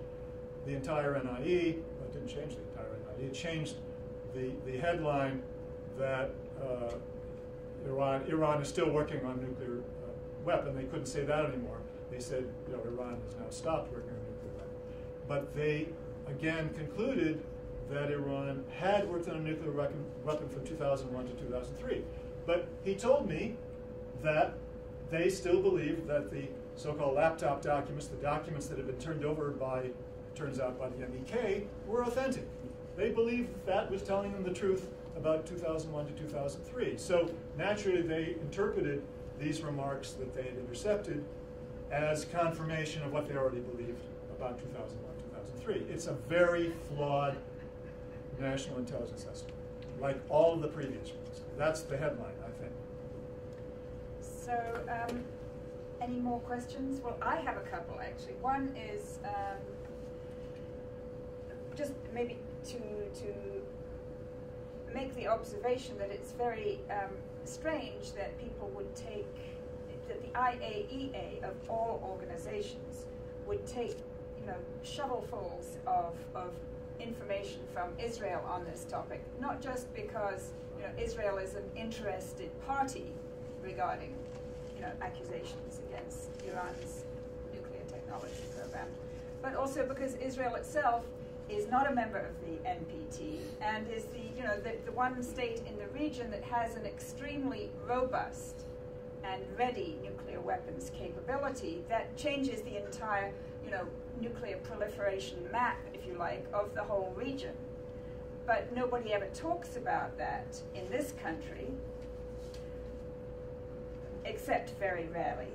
the entire NIE. Well, it didn't change the entire NIE. It changed the headline that Iran is still working on nuclear weapon. They couldn't say that anymore. They said, Iran has now stopped working on nuclear weapon. But they, again, concluded that Iran had worked on a nuclear weapon from 2001 to 2003. But he told me that they still believe that the so-called laptop documents, the documents that had been turned over by, turns out, by the MEK, were authentic. They believed that was telling them the truth about 2001 to 2003. So naturally, they interpreted these remarks that they had intercepted as confirmation of what they already believed about 2001, 2003. It's a very flawed national intelligence estimate, like all of the previous ones. That's the headline, I think. So, any more questions? Well, I have a couple actually. One is just maybe to make the observation that it's very strange that people would take, that the IAEA of all organizations would take, shovelfuls of information from Israel on this topic, not just because Israel is an interested party regarding accusations against Iran's nuclear technology program, but also because Israel itself is not a member of the NPT and is the one state in the region that has an extremely robust and ready nuclear weapons capability that changes the entire nuclear proliferation map, if you like, of the whole region. But nobody ever talks about that in this country, except very rarely.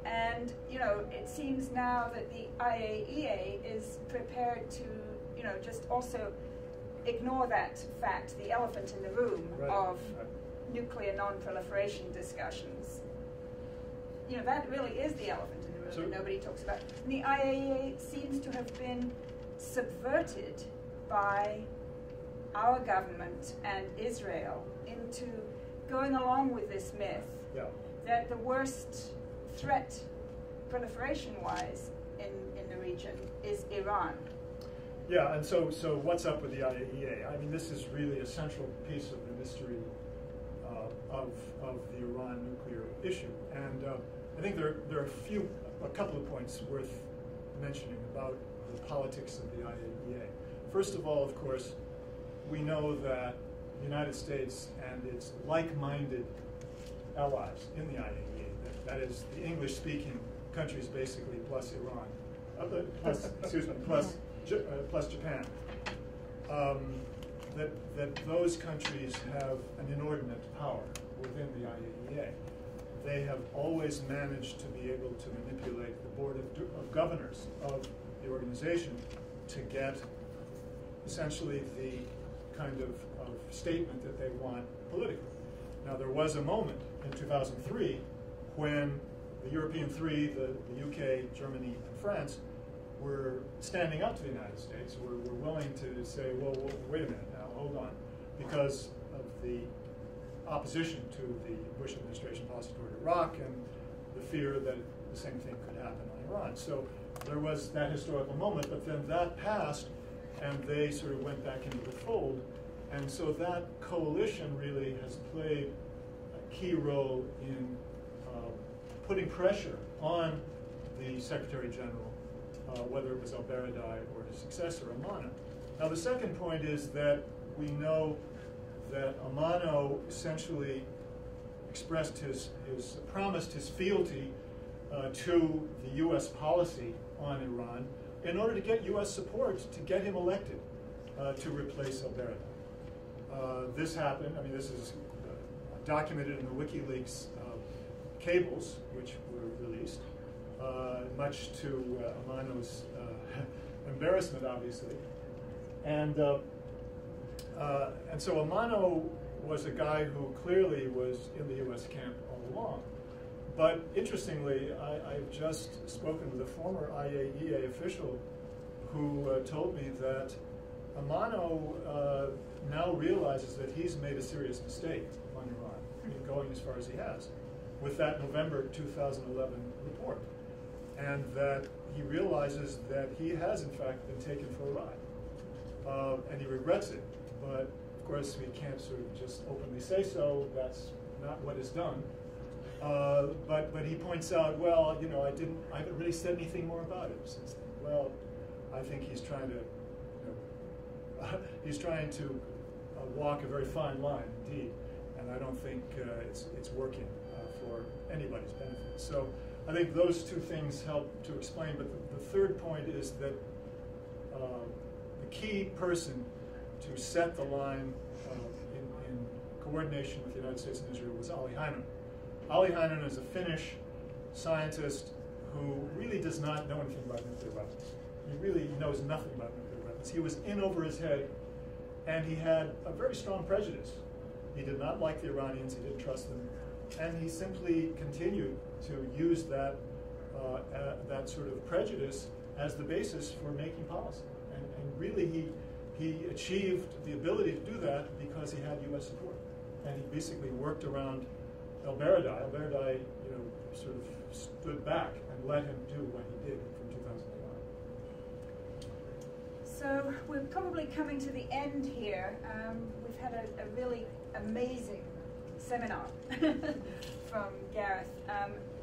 And, it seems now that the IAEA is prepared to, just also ignore that fact, the elephant in the room of nuclear non-proliferation discussions. That really is the elephant in the room that nobody talks about. And the IAEA seems to have been subverted by our government and Israel into going along with this myth that the worst threat proliferation-wise in the region is Iran. Yeah, and so what's up with the IAEA? I mean, this is really a central piece of the mystery of the Iran nuclear issue. And I think there are a couple of points worth mentioning about the politics of the IAEA. First of all, of course, we know that the United States and its like-minded allies in the IAEA, that is the English-speaking countries basically, plus Iran, plus Japan, that those countries have an inordinate power within the IAEA. They have always managed to be able to manipulate the board of governors of the organization to get essentially the kind of statement that they want politically. Now, there was a moment in 2003 when the European three, the UK, Germany, and France, were standing up to the United States, were willing to say, well, wait a minute now, hold on, because of the opposition to the Bush administration policy toward Iraq and the fear that the same thing could happen on Iran. So there was that historical moment, but then that passed and they sort of went back into the fold. And so that coalition really has played a key role in putting pressure on the Secretary General, whether it was al-Baradei or his successor, Amano. Now, the second point is that we know that Amano essentially promised his fealty to the U.S. policy on Iran in order to get U.S. support to get him elected to replace al-Baradei. This happened, I mean, this is documented in the WikiLeaks cables, which were released, much to Amano's embarrassment, obviously. And so Amano was a guy who clearly was in the U.S. camp all along. But interestingly, I've just spoken with a former IAEA official who told me that Amano now realizes that he's made a serious mistake on Iran, going as far as he has, with that November 2011 report. And that he realizes that he has, in fact, been taken for a ride. And he regrets it. But, of course, we can't sort of just openly say so. That's not what is done. But he points out, well, I haven't really said anything more about it since then. Well, I think he's trying to, walk a very fine line, indeed. And I don't think it's working for anybody's benefit. So I think those two things help to explain. But the third point is that the key person to set the line in coordination with the United States and Israel was Olli Heinonen. Olli Heinonen is a Finnish scientist who really does not know anything about nuclear weapons. He really knows nothing about nuclear weapons. He was in over his head, and he had a very strong prejudice He did not like the Iranians. He didn't trust them. And he simply continued to use that sort of prejudice as the basis for making policy. And really, he achieved the ability to do that because he had U.S. support. And he basically worked around El-Baradei. El-Baradei, sort of stood back and let him do what he did from 2009. So we're probably coming to the end here. We've had a really amazing seminar from Gareth.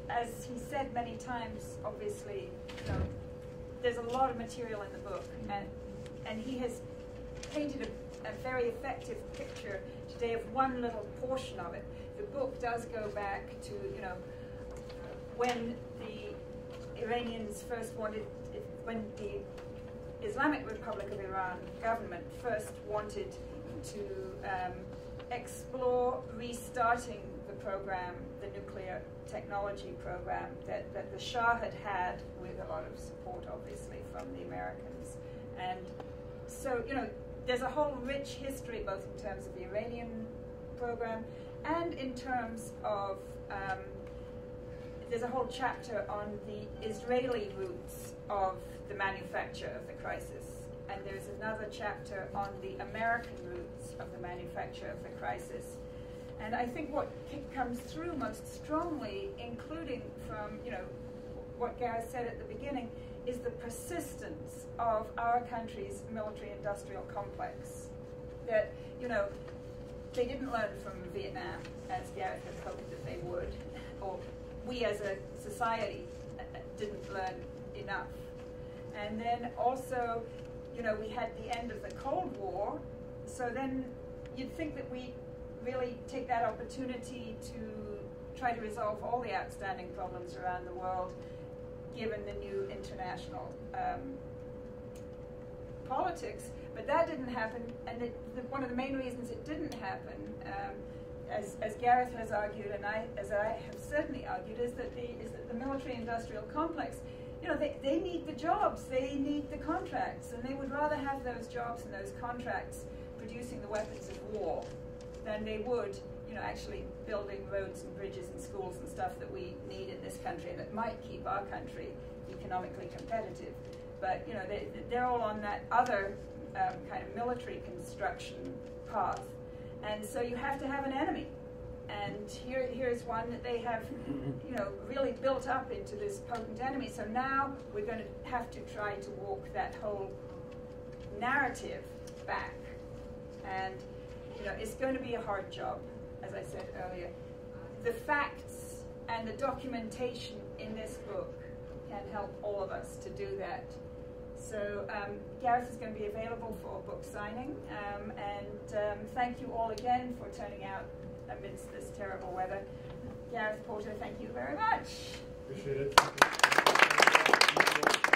As he said many times, obviously, there's a lot of material in the book, and he has painted a very effective picture today of one little portion of it. The book does go back to, when the Iranians first wanted, when the Islamic Republic of Iran government first wanted to explore restarting the program, the nuclear technology program that the Shah had with a lot of support, obviously, from the Americans. And so, there's a whole rich history, both in terms of the Iranian program and in terms of, there's a whole chapter on the Israeli roots of the manufacture of the crisis. And there's another chapter on the American roots of the manufacture of the crisis. And I think what comes through most strongly, including from, what Gareth said at the beginning, is the persistence of our country's military-industrial complex. That, they didn't learn from Vietnam, as Gareth had hoped that they would, or we as a society didn't learn enough. And then also, we had the end of the Cold War, so then you'd think that we really take that opportunity to try to resolve all the outstanding problems around the world, given the new international politics. But that didn't happen, and one of the main reasons it didn't happen, as Gareth has argued, and as I have certainly argued, is that the military-industrial complex, they need the jobs, they need the contracts, and they would rather have those jobs and those contracts producing the weapons of war than they would, actually building roads and bridges and schools and stuff that we need in this country and that might keep our country economically competitive. But, they're all on that other kind of military construction path. And so you have to have an enemy. And here's one that they have, really built up into this potent enemy. So now we're going to have to try to walk that whole narrative back. And, it's going to be a hard job, as I said earlier. The facts and the documentation in this book can help all of us to do that. So Gareth is going to be available for book signing. And thank you all again for turning out amidst this terrible weather. Gareth Porter, thank you very much. Appreciate it.